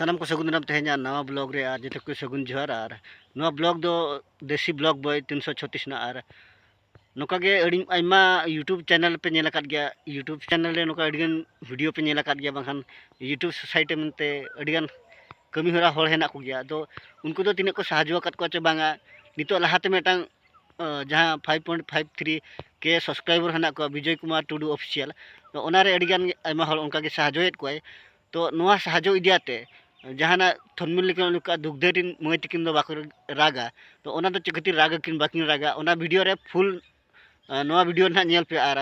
सानम को सगुन दाराम तेहना नवा ब्लॉग रे आर जेते को सगुन जोहार आर नवा ब्लॉग दो देसी ब्लॉग बॉय 336 ना आर नोका गे अड़ी आइमा यूट्यूब चैनल पे नेला काट गया यूट्यूब चैनल रे नोका अड़ीगन वीडियो पे नेला काट गया बाखान यूट्यूब सोसाइटी मनते अड़ीगन कमी हरा होड़ हेना को गया तो उनको तो तिने को साहाଯ୍य काट को चे बांगा नितो लहाते मेटांग जहां 5.53 के सब्सक्राइबर हेना को विजय कुमार टुडू ऑफिशियल तो ओनारे अड़ीगन आइमा होड़ उनका गे साहाଯ୍यत कोय तो नोआ साहाଯ୍य इदियाते जहाना थनमिल लेकिन उनका दुग्धरिन मय तिकिन दो बाको रागा तो ओना दो चिकती रागा किन बाकिन रागा ओना वीडियो रे फुल नोआ वीडियो ना नेल पे आर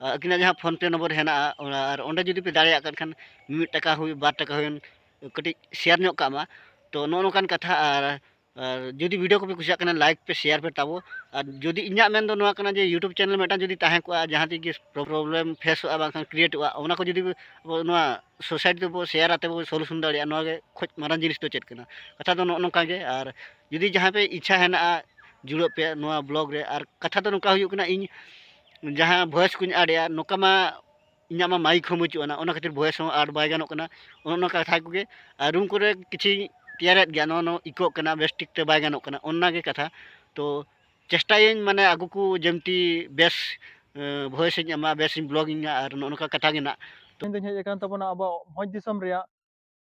अकिना जहां फोन पे नंबर हेना और ओंडे जुदी पे दाड़िया खान 1 टाका हुई 2 टाका हुई कटी शेयर ᱧᱚᱜ कामा तो नो नोकान कथा और जुदी वीडियो को पे कुसिया कना लाइक पे शेयर पे ताबो और जुदी इन्या मेन दो नोआ कना जे यूट्यूब चैनल मेटा जुदी ताहे को जहां ती प्रॉब्लम फेस आ बांखान क्रिएट ओना को जुदी नोआ सोसाइटी तो शेयर आते बो सॉल्यूशन दाड़िया नोआ गे खोज मारान जिनिस तो चेत कना कथा तो नो नोका गे और जुदी जहां पे इच्छा हेना जुड़ो पे नोआ ब्लॉग रे और कथा तो नोका हुयु कना इन जहां वॉइस कुन आड़िया नोका मा इन्या मा माइक हो मुचुना ओना खातिर वॉइस हो आड़ बाय गानो कना ओना कथा को गे रूम करे किछि तैयार गया नो इको कना बेस्टिक ते बाय गानो कना ओना गे कथा तो चेष्टायन माने आगु को जेमती बेस वॉइस मा बेस ब्लॉगिंग और नोका कथा गे ना तो इन हेज कान तबना अब भोज दिसम रिया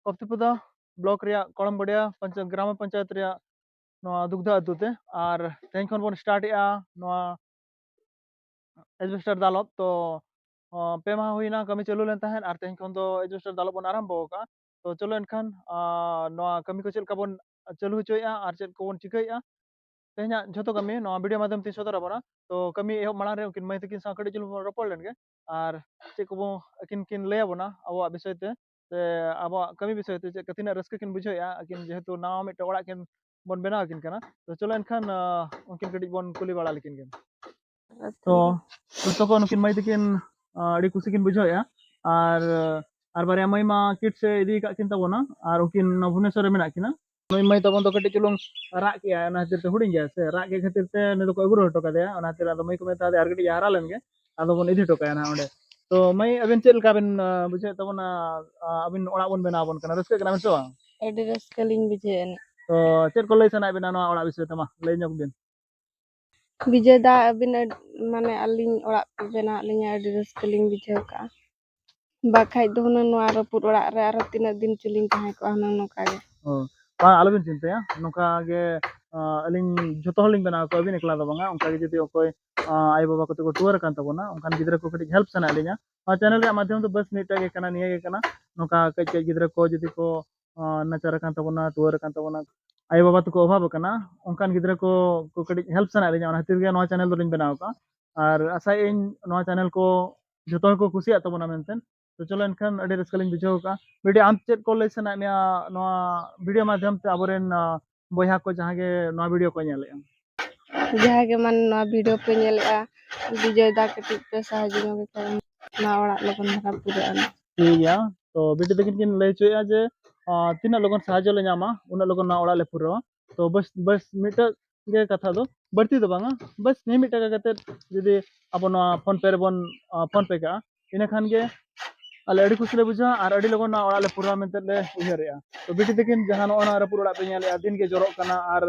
कप्तिपदा ब्लॉक रिया कलमबड़िया ग्राम पंचायत रिया नोआ दुग्धा अतुते और तेन खन बन स्टार्ट या नोआ एजबेस्टर दालब तो पे माह हुईना कमी चलू लेन तहन और तेन खन दो एजबेस्टर दालब बन आरंभ का तो चलो एनखान नोआ कमी को चेल का बन चलू होचोया और चेल को बन चिकैया तेहना झोतो कमी नोआ वीडियो माध्यम ते सदर बना तो कमी एहो मांग रे उनकिन मई तकिन सा कड़ी चलू रोपड़ लेन गे और चे को अकिन किन ले बना अब विषय ते अब कमी विषय ते चे तिना रस्क किन बुझोया अकिन जेहेतु नाव मिट ओड़ा किन बन बनाव किन कना तो चलो एनखान उनकिन कड़ी बन कुली बड़ा लेकिन गे तो तखन उनकिन मई तकिन अड़ी कुसी किन बुझोया और बारे मई मा किट से इदी का किन तबना और उनकिन भुवनेश्वर मेना किना नई मई तबन तो कटी चुलुंग राग किया ना खातिर ते हुडिंग गया से राग के खातिर ते ने को अगुरो हटो कदे ओना खातिर आदो मई को मेता दे आर कटी हारा लेन गे आदो बन इदी हटो ना ओंडे तो मई अबिन चेल का बिन बुझे तबना अबिन ओड़ा बन बेना बन कना रस्के कना बिन सो एडी रस्कलिंग बुझेन तो चेल को लई सना बिना नो ओड़ा विषय तमा लई ñok बिन विजय दा अबिन माने अलिंग ओड़ा पे बेना लिंग एडी रस्कलिंग बुझेव का बाखाय दो हुनंग नोआ रपुर ओड़ा रे आरो तिना दिन चलिंग ताहे को हुनंग नोका गे बा आलो बिन चिंता नोका गे अलिंग जतो हलिंग बेना को अबिन एकला दो बांगा उनका गे जति ओकोय आई बाबा को टूर कान तबना उनकान गिद्रा को कटी हेल्प सना अलिंगा चैनल रे माध्यम तो बस मिटा गे कना निया गे कना नोका कई कई गिद्रा को जति को नचार कान तबना टूर कान तबना आई बाबा तो को अभाव कना उनकान गिद्रा को कटी हेल्प सना अलिंगा ओना खातिर गे नोआ चैनल दो लिंग बनाव का और आशा इन नोआ चैनल को जतो को खुशिया तबना मेनतेन तो चलो एनखान अड़ी रस्कलिंग बुझाव का वीडियो आम चेक को लई सना मिया नोआ वीडियो माध्यम ते अबरेन बयहा को जहां गे नोआ वीडियो को नेलेया जहां के मन नोआ वीडियो पे नेलेआ विजय दा कटी पे साहाଯ୍य नोगे कर ना ओड़ा लगन धरा पूरा ठीक गया तो वीडियो तकिन किन लई चोया जे तिना लगन साहाଯ୍य ले नामा उना लगन ना ओड़ा ले पूरा तो बस बस मीटर गे कथा दो बढ़ती दो बांगा बस नहीं मीटर का कते जदी अब नोआ फोन पे रे बन फोन पे का इना खान गे अले अड़ी कुछ ले बुझा और अड़ी लगन ना ओड़ा ले पूरा मेनते ले उयहरिया तो बेटी तकिन जहां ओना रे पूरा पे नेले दिन के जरो कना और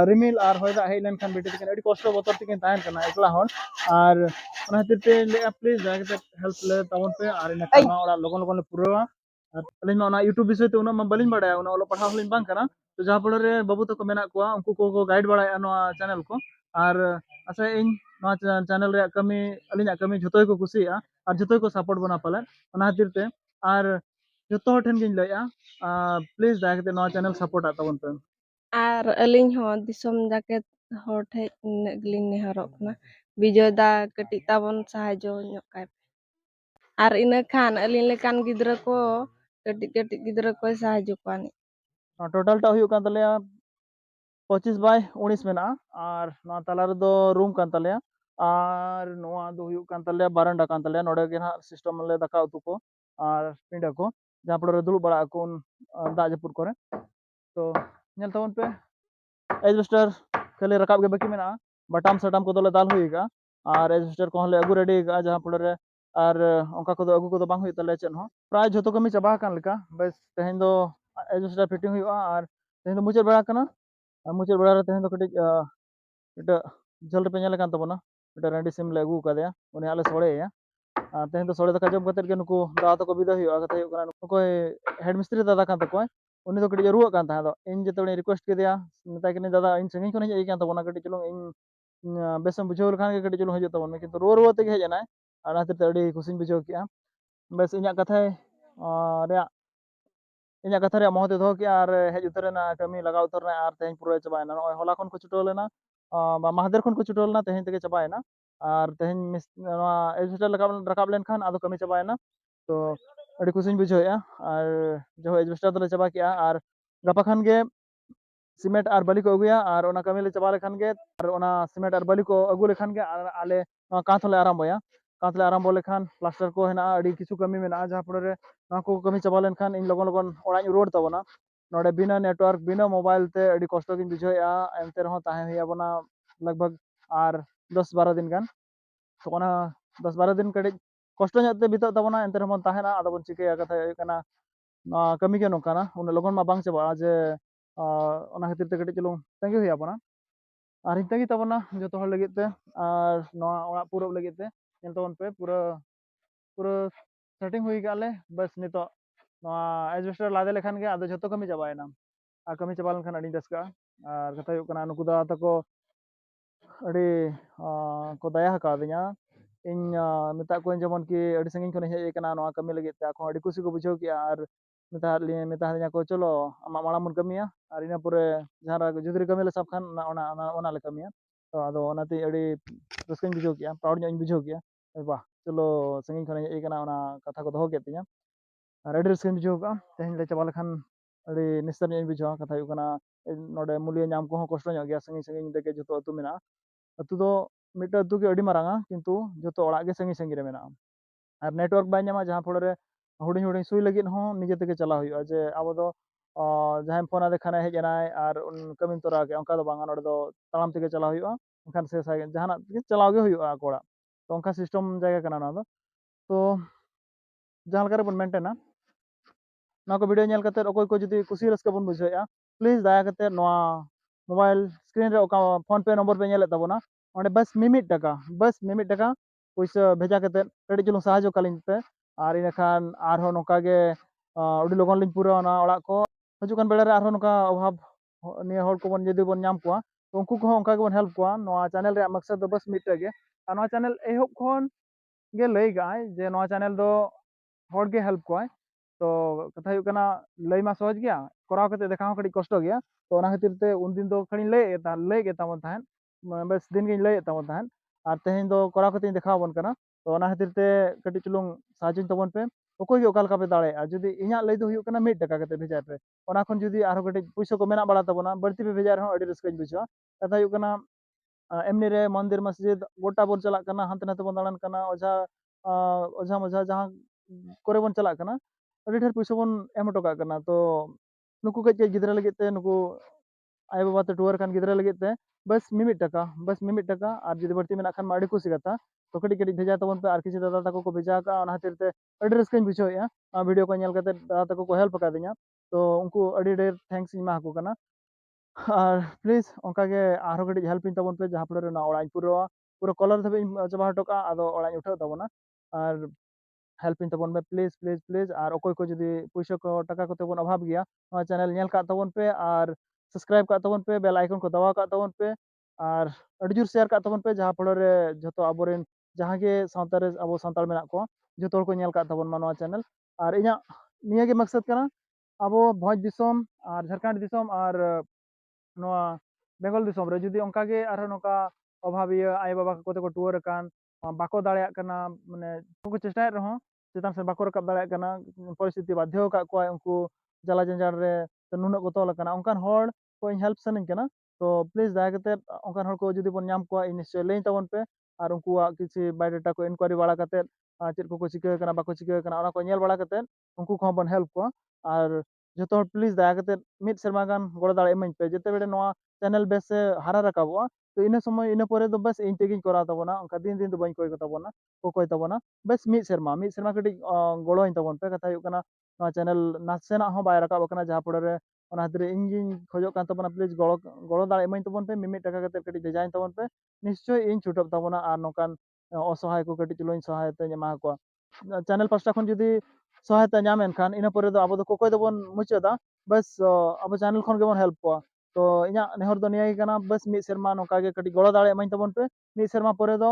रिमिल और होयदा हेय लेन खान बेटी तकिन अड़ी कष्ट बतर तकिन ताहन कना एकला हन और ओना खातिर ते ले प्लीज जाके हेल्प ले तावन पे और इन खाना ओड़ा लगन लगन ले पूरा और अलिन ओना यूट्यूब विषय ते ओना मा बलिन बडाया ओना ओलो पढ़ाव हलिन बांग कना तो जहां पड़ रे बाबू तक मेना को उनको को गाइड बडाया नोआ चैनल को और आशा इन नोआ चैनल रे कमी अलिना कमी जतो को खुशिया और जतो को सपोर्ट बना पाले ओना खातिर ते और जतो ठेन गिन लया प्लीज जाके नोआ चैनल सपोर्ट आतावन पे और अलिंग हो दिसम जाके हर ठे नगलिंग नेहरक ना विजय दा कटी ताबन साहाଯ୍य ñok काय और इन खान अलिंग लेकान गिद्रा को कटी कटी गिद्रा को साहाଯ୍य पानी टोटल टा हुई कान तलेया 25 बाय 19 मेना और नोआ तला रे दो रूम कान तलेया और नोआ दो हुई कान तलेया बारंडा कान तलेया नोडे गे ना सिस्टम ले दका उतु को और पिंडा को जहां पर दुड़ बड़ा को दा जपुर करे तो नेल तवन पे एजबेस्टर खाली रकाब के बाकी मेना बटाम सटाम को दोले दाल हुईगा और एजबेस्टर को हले अगु रेडी गा जहां पड़ रे और उनका को अगु को बांग हुई तले चेन हो प्राय जतो कमी चाबा कान लेका बस तेहन दो एडजस्टर फिटिंग हुआ और तेहन मुचाद बड़ा कना मुचाद बड़ा तेहन कटिज मिटा झल पे नेल कान तबना मिटा रंडी सिम ले अगू कादया उनी आले सोड़ेया तेहन सोड़े दाका जम कते गे नुकु दादा तको बिदा हुआ कथा हुआ कना नुकोय हेड मिस्त्री दादा कान तकोय उनी तो कटिज रुआ कान तादो इन जतोनी रिक्वेस्ट केदिया मिताय कनी दादा इन संगी खन हेज कान तबना कटिज चलो इन बेसम बुझाव लखान के कटिज चलो हजो तबन किंतु रुआ रुआ तेगे हेज नाय और खातिर अड़ी खुशिन बुझाव किया बस इᱧᱟᱹᱜ कथा ᱨᱮᱭᱟᱜ ᱤᱧᱟᱹᱜ ᱠᱟᱛᱷᱟ ᱨᱮᱭᱟᱜ ᱢᱚᱦᱚᱛᱮ ᱫᱚᱦᱚ ᱠᱮᱜᱼᱟ ᱟᱨ ᱦᱮᱡ ᱩᱛᱟᱹᱨᱮᱱᱟ ᱠᱟᱹᱢᱤ ᱞᱟᱜᱟᱣ ᱩᱛᱟᱹᱨᱮᱱᱟ ᱟᱨ ᱛᱮᱦᱮᱧ ᱯᱩᱨᱟᱹ ᱪᱟᱵᱟᱭᱮᱱᱟ ᱱᱚᱜᱼᱚᱭ ᱦᱚᱞᱟ ᱠᱷᱚᱱ ᱠᱚ ᱪᱷᱩᱴᱟᱹᱣ ᱞᱮᱱᱟ ᱢᱟᱦᱫᱮᱨ ᱠᱷᱚᱱ ᱠᱚ ᱪᱷᱩᱴᱟᱹᱣ ᱞᱮᱱᱟ ᱛᱮᱦᱮᱧ ᱛᱮᱜᱮ ᱪᱟᱵᱟᱭᱮᱱᱟ ᱟᱨ ᱛᱮᱦᱮᱧ ᱱᱚᱣᱟ ᱮᱰᱡᱮᱥᱴᱟᱨ ᱨᱟᱠᱟᱵ ᱞᱮᱱᱠᱷᱟन ᱟᱫᱚ ᱠᱟᱹᱢᱤ ᱪᱟᱵᱟᱭᱮᱱᱟ ᱛᱚ ᱟᱹᱰᱤ ᱠᱩᱥᱤᱧ ᱵᱩᱡᱷᱟᱹᱣᱮᱜᱼᱟ ᱟᱨ ᱡᱚᱠᱷᱚᱱ एडजस्टर ᱫᱚᱞᱮ ᱪᱟᱵᱟ ᱠᱮᱜᱼᱟ ᱟᱨ ᱜᱟᱯᱟ ᱠᱷᱟᱱ ᱜᱮ सीमेंट और बाली को अगुया और ओना कमी ले चबा लेखान गे और ओना सीमेंट और बाली को अगु लेखान गे आले कांथ ले आरंभया कांथ ले आरंभ लेखान प्लास्टर को हेना अड़ी किछु कमी मेना जहां पड़े ना को कमी चबा लेखान इन लगन लगन ओराई रोड तबना नोडे बिना नेटवर्क बिना मोबाइल ते अड़ी कष्ट गिन बुझाएआ एनते रहो ताहे हुई बना लगभग और 10-12 दिन गान तो ओना 10-12 दिन कड़ी कष्ट ᱧᱚᱜ बिता तबना एनते रहो ताहेना आदो बन चिकया कथा हुई कना कमी के नोकाना उन लगन मा बांग चबा जे ओना खातिर ते कड़ी चलो तंगी हुई अपना और इन तंगी तबना जो हर लगित ते और नवा ओड़ा पूरब लगित ते नेल तबन पे पूरा पूरा सेटिंग हुई गाले बस नितो नवा एडजस्टर लादे लेखान गे आदो जतो कमी चबायना और कमी चबा लेखान अड़ी रस्का और कथा हुई कना नुकु दा तको अड़ी को दया हकादिया इन मेता को जेमन कि अड़ी संगिन खन हेज कना नवा कमी लगित ते आको अड़ी खुशी को बुझाव किया और मेता को चलो आमा माड़ा मन कमिया और इना पूरे जहां जुदरी कमी ले सब खान ओना ले कमिया तो आदो ओनाते अड़ी रस्काኝ बुझाव किया प्राउड ᱧᱚᱜ बुझाव किया वाह चलो संगिन खन हेज कना ओना कथा को दोहो केतिया और अड़ी रस्काኝ बुझाव का तेहन ले चबा लेखान अड़ी निस्तर ᱧᱚᱜ बुझाव कथा हुई कना नोडे मुलिया नाम को कष्ट ᱧᱚᱜ गया संगिन संगिन देके जतो अतु मेना अतु दो मिटा अतु के अड़ी मारांगा किंतु जतो ओड़ा गे संगिन संगिन रे मेना और नेटवर्क बाय नामा जहां फड़े हुडिंग हुडिंग सुई लगित हो निजे तेगे चला हुआ जे अब दो जहां फोन आदे खाने हेज नाय और कमी तोरा के onka दो बांगा नोडे दो तालाम तेगे चला हुआ उनखान से जहां चलाव गे हुआ कोड़ा तो उनका सिस्टम जायगा कना ना दो तो जहां लगा रे बन मेंटेना ना को वीडियो नेल कते अकोय को जदी खुशी रस्का बन बुझाया प्लीज दया कते नवा मोबाइल स्क्रीन रे ओका फोन पे नंबर पे नेले तबना ओंडे बस मिमिट टका पैसा भेजा कते कड़ी चलो साहाय्य कालिन पे और इन खान आरो नोका गे उडी लगन लिन पूरा ना ओड़ा को हजुकान बेड़ा रे आरो नोका अभाव निया हर को बन जदी बन नाम कोआ तो उनको को ओंका गे बन हेल्प कोआ नवा चैनल रे मकसद दो बस मिट गे और नवा चैनल एहब खन गे लई गाय जे नवा चैनल दो हर गे हेल्प कोआ तो कथा हुई कना लई मा सहज गया कराव कते देखाव कड़ी कष्ट गया तो ओना खातिर ते उन दिन दो खड़ी लई गे तामन ताहन बस दिन गे लई तामन ताहन और तेहन दो कराव कते देखाव बन कना तो ओना खातिर ते कटी चुलुंग साजिन तबन पे ओकोय गे ओकाल का पे दाड़े जदी इᱧा लई दो हुई कना 1 टाका कते भेजाय पे ओना खन जदी आरो कटी पैसा को मेना बड़ा तबना बढ़ती पे भेजा रहो अड़ी रस्काኝ बुझा कथा हुई कना एमनी रे मंदिर मस्जिद गोटा बोन चला कना हांते नाते बोन दाड़ान कना ओझा मझा जहां करे बोन चला कना अड़ी ढेर पैसा बोन एम टोका कना तो नुकु कच गिदरा लगित ते नुकु आय बाबा ते टूर कान गिदरा लगित ते बस मिमिट टका और जदी बढ़ती मेना खान माड़ी खुशी कथा तो कटी कटी भेजा तबन पे और किसी दादा तको को भेजा का ओना खातिर ते अड़ी रस्काኝ बुझावेया वीडियो को नेल कते दादा तको को हेल्प कादिया तो उनको अड़ी ढेर थैंक्स मा को कना और प्लीज ओंका गे आरो कटी हेल्प इन तबन पे जहां पड़े ना ओड़ा पूरा पूरा कलर धबे चबा हटोका आदो ओड़ा उठाव तबना और हेल्प इन तबन पे प्लीज प्लीज प्लीज और अकोय को जदी पैसा को टाका को तबन अभाव गया चैनल नेल का तबन पे और सब्सक्राइब का तबन पे बेल आइकन को दबा का तबन पे और अड़ी जोर शेयर का तबन पे जहां पड़े जतो अबोरेन जहां गे सावता रे अबो सांताल मेना को जतो हर को नेल का तबन मा चैनल और इना निया गे मकसद कना अबो भोज दिसम और झारखंड दिसम और नवा बेंगल दिसम रे जुदी ओंका गे आरो नोका अभाविया आय बाबा को को टूर कान बाको दाड़िया कना माने उनको चेष्टा रहो चेतान से बाको रकाब दाड़िया कना परिस्थिति बाध्य का को उनको जला जंजाल रे नुनक को तोल कना ओंकान होड़ को हेल्प सनन कना तो प्लीज दया कते ओंकान होड़ को जुदी बन नाम को निश्चय लेन तबन पे और उनको किसी बायोडाटा को इनक्वायरी बाड़ा कते चेद को चिका कना बाको चिका कना ओना को नेल बाड़ा कते उनको को बन हेल्प को और जो प्लीज दया कते मिड शर्मा गान गड़ दाड़े इमाñ पे जेते बेड़े नवा चैनल बेस से हारा रकाबो तो इन समय इन परे तो बस इन तेगिन करा तबना उनका दिन दिन तो बन कोई तबना को कोई तबना बस मिड शर्मा कटी गड़ो इन तबन पे कथा हुई कना ᱱᱚᱣᱟ ᱪᱮᱱᱮᱞ ᱱᱟᱥᱮᱱᱟᱜ ᱦᱚᱸ ᱵᱟᱭ ᱨᱟᱠᱟᱵ ᱟᱠᱟᱱᱟ ᱡᱟᱦᱟᱸ ᱯᱚᱨᱮ ᱨᱮ ᱚᱱᱟ ᱠᱷᱟᱹᱛᱤᱨ ᱤᱧ ᱠᱷᱚᱡᱚᱜ ᱠᱟᱱ ᱛᱟᱵᱚᱱᱟ ᱯᱞᱤᱡ ᱜᱚᱲᱚ ᱫᱟᱲᱮ ᱤᱢᱟᱹᱧ ᱛᱟᱵᱚᱱ ᱯᱮ ᱢᱤᱢᱤᱫ ᱴᱟᱠᱟ ᱠᱟᱛᱮ ᱠᱟᱹᱴᱤᱡ ᱵᱷᱮᱡᱟᱧ ᱛᱟᱵᱚᱱ ᱯᱮ নিশ্চয়ই ᱤᱧ ᱪᱷᱩᱴᱟᱹᱜ ᱛᱟᱵᱚᱱᱟ ᱟᱨ ᱱᱚᱝᱠᱟᱱ অসহায় ᱠᱚ ᱠᱟᱹᱴᱤᱡ ᱪᱩᱞᱩᱝ সহায়তাᱧ ᱮᱢᱟ ᱠᱚᱣᱟ চ্যানেল পাঁচটা ᱠᱷᱚᱱ ᱡᱩᱫᱤ সহায়তা ᱧᱟᱢ ᱮᱱᱠᱷᱟন ᱤᱱᱟᱹ ᱯᱚᱨᱮ ᱫᱚ ᱟᱵᱚ ᱫᱚ ᱠᱚᱠᱚᱭ ᱫᱚᱵᱚᱱ ᱢᱩᱪᱟᱹᱫᱟ ᱵᱟᱥ ᱟᱵᱚ ᱪᱮᱱᱮᱞ ᱠᱷᱚᱱ ᱜᱮᱵᱚᱱ ᱦᱮल्प ᱠᱚᱣᱟ ᱛᱚ ᱤᱧᱟᱹᱜ ᱱᱮᱦᱚᱨ ᱫᱚ ᱱᱤᱭᱟᱹ ᱜᱮ ᱠᱟᱱᱟ ᱵᱟᱥ ᱢᱤᱫ ᱥᱮᱨᱢᱟ ᱱᱚᱝᱠᱟ ᱜᱮ ᱠᱟᱹᱴᱤᱡ ᱜᱚᱲᱚ ᱫᱟᱲᱮ ᱤᱢᱟᱹᱧ ᱛᱟᱵᱚᱱ ᱯᱮ ᱢᱤᱫ ᱥᱮᱨᱢᱟ ᱯᱚᱨᱮ ᱫᱚ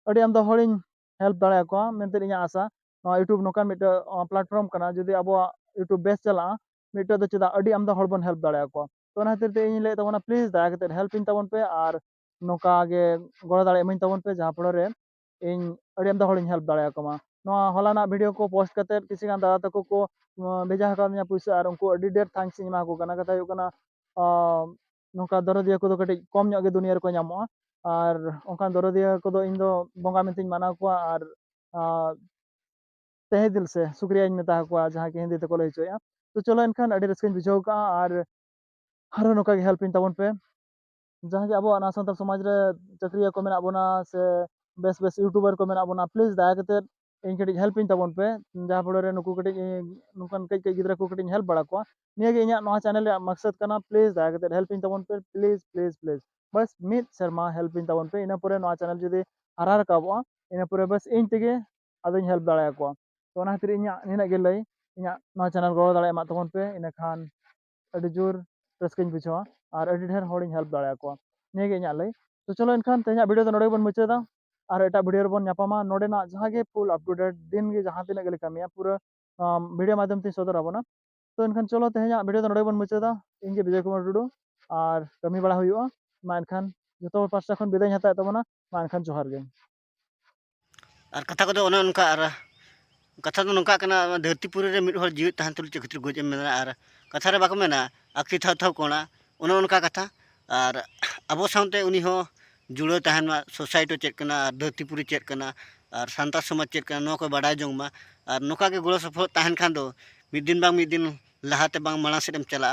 ᱟᱹᱰᱤ ᱟᱢᱫᱟ ᱦᱚᱲᱤᱧ ᱦᱮल्प ᱫᱟᱲᱮ ᱟᱠᱚᱣᱟ ᱢᱮᱱᱛᱮ ᱤᱧᱟᱹᱜ ᱟᱥᱟ ᱱᱚᱣᱟ ᱤᱭᱩᱴᱩᱵ ᱱᱚᱝᱠᱟᱱ ᱢᱤᱫᱴᱟᱝ ᱯᱞᱟᱴᱯᱷᱨᱚᱢ ᱠᱟᱱᱟ ᱡᱩᱫᱤ ᱟᱵᱚᱣᱟᱜ ᱤᱭᱩᱴᱩᱵ ᱵᱮᱥ ᱪᱟᱞᱟᱜᱼᱟ ᱢᱤᱫᱴᱟᱝ ᱫᱚ ᱪᱮᱫᱟᱜ ᱟᱹᱰᱤ ᱟᱢᱫᱟ ᱦᱚᱲ ᱵᱚᱱ ᱦᱮल्प ᱫᱟᱲᱮ ᱟᱠᱚᱣᱟ ᱛᱚ ᱚᱱᱟ ᱠᱷᱟᱹᱛᱤᱨ ᱛᱮ ᱤᱧ ᱞᱟᱹᱭᱮᱫ ᱛᱟᱵᱚᱱᱟ ᱯᱞᱤᱡ ᱫᱟᱭᱟ ᱠᱟᱛᱮ ᱦᱮल्प ᱤᱧ ᱛᱟᱵᱚᱱ ᱯᱮ ᱟᱨ ᱱᱚᱝᱠᱟ ᱜᱮ ᱜᱚᱲᱚ ᱫᱟᱲᱮ ᱤᱢᱟᱹᱧ ᱛᱟᱵᱚᱱ ᱯᱮ ᱡᱟᱦᱟᱸ ᱯᱚᱨᱮ ᱨᱮ ᱤᱧ ᱟᱹᱰᱤ ᱟᱢᱫᱟ ᱦᱚᱲᱤᱧ ᱦᱮल्प ᱫᱟᱲᱮ ᱟᱠᱚᱢᱟ ᱱᱚᱣᱟ ᱦᱚᱞᱟᱱᱟᱜ ᱵᱷᱤᱰᱤᱭᱳ ᱠᱚ ᱯᱳᱥᱴ ᱠᱟᱛᱮ ᱠᱤᱪᱷᱩ ᱜᱟᱱ ᱫᱟᱫᱟ ᱛᱟᱠᱚ ᱠᱚ ᱵᱷᱮᱡᱟ ᱟᱠᱟᱫᱤᱧᱟ ᱯᱩᱭᱥᱟᱹ ᱟᱨ ᱩᱱᱠᱩ ᱟᱹᱰᱤ ᱰᱷᱮᱨ ᱛᱷᱮᱝᱠᱥ ᱤᱧ ᱮᱢᱟ ᱠᱚ ᱠᱟᱱᱟ ᱠᱟᱛᱷᱟ ᱦᱩᱭᱩᱜ ᱠᱟᱱᱟ ᱱᱚᱝᱠᱟ ᱫᱚᱨᱚᱫᱤᱭᱟᱹ ᱠᱚᱫᱚ ᱠᱟᱹᱴᱤᱡ ᱠᱚᱢ ᱧᱚᱜ ᱜᱮ ᱫᱩᱱᱤᱭᱟᱹ ᱨᱮᱠᱚ ᱧᱟᱢᱚᱜᱼᱟ ᱟᱨ ᱚᱱᱠᱟᱱ ᱫᱚᱨᱚᱫᱤᱭᱟᱹ ᱠᱚᱫᱚ ᱤᱧ ᱫᱚ ᱵᱚᱸᱜᱟ ᱢᱮᱱᱛᱮᱧ ᱢᱟᱱᱟᱣ ᱠᱚᱣᱟ ᱟᱨ तहे दिल से शुक्रिया मेता को जहाँ की हिंदी तक लई हचोया तो चलो एनखान अड़ी रस्कन बुझाव का और हरो नोका के हेल्प इन तबन पे जहाँ की अब सानताल समाज रे चाकरिया को मेना बोना से बेस बेस यूट्यूबर को मेना बोना प्लीज दाया कते इन कटी हेल्प इन तबन पे जहाँ पड़े रे नुकु कटी नुकन कई कई गिद्रा को कटी हेल्प बड़ा को निया के इना नोआ चैनल रे मकसद कना प्लीज दाया कते हेल्प इन तबन पे प्लीज प्लीज प्लीज बस मिड शर्मा हेल्प इन तबन पे इना पूरे नोआ चैनल जुदी हरा रकाबो इना पूरे बस इन तेगे अदुኝ हेल्प दाया को तो ᱚᱱᱟ ᱠᱷᱟᱹᱛᱤᱨ ᱤᱧᱟᱹᱜ ᱱᱤᱱᱟᱹᱜ ᱜᱮ ᱞᱟᱹᱭ ᱤᱧᱟᱹᱜ ᱱᱚᱣᱟ ᱪᱮᱱᱮᱞ ᱜᱚᱲᱚ ᱫᱟᱲᱮ ᱮᱢᱟᱜ ᱛᱟᱵᱚᱱ ᱯᱮ ᱤᱱᱟᱹᱠᱷᱟᱱ ᱟᱹᱰᱤ ᱡᱳᱨ ᱨᱟᱹᱥᱠᱟᱹᱧ ᱵᱩᱡᱷᱟᱹᱣᱟ ᱟᱨ ᱟᱹᱰᱤ ᱰᱷᱮᱨ ᱦᱚᱲᱤᱧ ᱦᱮल्प ᱫᱟᱲᱮ ᱟᱠᱚᱣᱟ ᱱᱤᱭᱟᱹ ᱜᱮ ᱤᱧᱟᱹᱜ ᱞᱟᱹᱭ ᱛᱚ ᱪᱚᱞᱚ ᱮᱱᱠᱷᱟन ᱛᱮᱦᱮᱧᱟᱜ ᱵᱷᱤᱰᱤᱭᱳ ᱫᱚ ᱱᱚᱰᱮ ᱜᱮᱵᱚᱱ ᱢᱩᱪᱟᱹᱫᱟ ᱟᱨ ᱮᱴᱟᱜ ᱵᱷᱤᱰᱤᱭᱳ ᱨᱮᱵᱚᱱ ᱧᱟᱯᱟᱢᱟ ᱱᱚᱰᱮᱱᱟᱜ ᱡᱟᱦᱟᱸ ᱜᱮ ᱯᱷᱩᱞ ᱟᱯ ᱴᱩ ᱰᱮᱴ ᱫᱤᱱ ᱜᱮ ᱡᱟᱦᱟᱸ ᱛᱤᱱᱟᱹᱜ ᱜᱮᱞᱮ ᱠᱟᱹᱢᱤᱭᱟ ᱯᱩᱨᱟᱹ ᱵᱷᱤᱰᱤᱭᱳ ᱢᱟᱫᱽᱫᱷᱚᱢ ᱛᱮᱧ ᱥᱚᱫᱚᱨ ᱟᱵᱚᱱᱟ तो एनखान चलो तेहेᱧᱟᱜ ᱵᱷᱤᱰᱤᱭᱳ ᱫᱚ ᱱᱚᱰᱮ ᱜᱮᱵᱚᱱ ᱢᱩᱪᱟᱹᱫᱟ ᱤᱧ ᱜᱮ ᱵᱤᱡᱚᱭ ᱠᱩᱢᱟᱨ ᱴᱩᱰᱩ ᱟᱨ ᱠᱟᱹᱢᱤ ᱵᱟᱲᱟ ᱦᱩᱭᱩᱜᱼᱟ ᱢᱟ ᱮᱱᱠᱷᱟन ᱡᱚᱛᱚ ᱦᱚᱲ ᱯᱟᱥᱴᱟ ᱠᱷᱚᱱ ᱵᱤᱫᱟᱹᱭ ᱦᱟᱛᱟᱣᱮᱫ ᱛᱟᱵᱚᱱᱟ ᱢᱟ ᱮᱱᱠᱷᱟन ᱡᱚᱦᱟᱨ ᱜᱮ ᱟᱨ ᱠᱟᱛᱷᱟ ᱠᱚᱫᱚ ᱚᱱᱮ ᱚᱱᱠᱟ ᱟᱨ कथा तो नौका धरतीपुरी रे मिड हर जीवित तहन तुल चक्र गोजे मेना और कथा रे बाको मेना आखी थाव थाव कोना उन उनका कथा और अबो साउंते उनी हो जुड़ो तहन मा सोसाइटी चेक कना धरतीपुरी चेक कना और सांता समाज चेक कना नो को बड़ाय जोंग मा और नौका के गोड़ो सफल तहन खान दो मिद दिन लहाते बांग माला सेम चला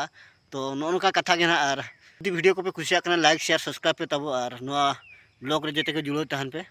तो नौका कथा गे ना और वीडियो को पे खुशिया कना लाइक शेयर सब्सक्राइब पे तबो और नो ब्लॉग रे जते के जुड़ो तहन पे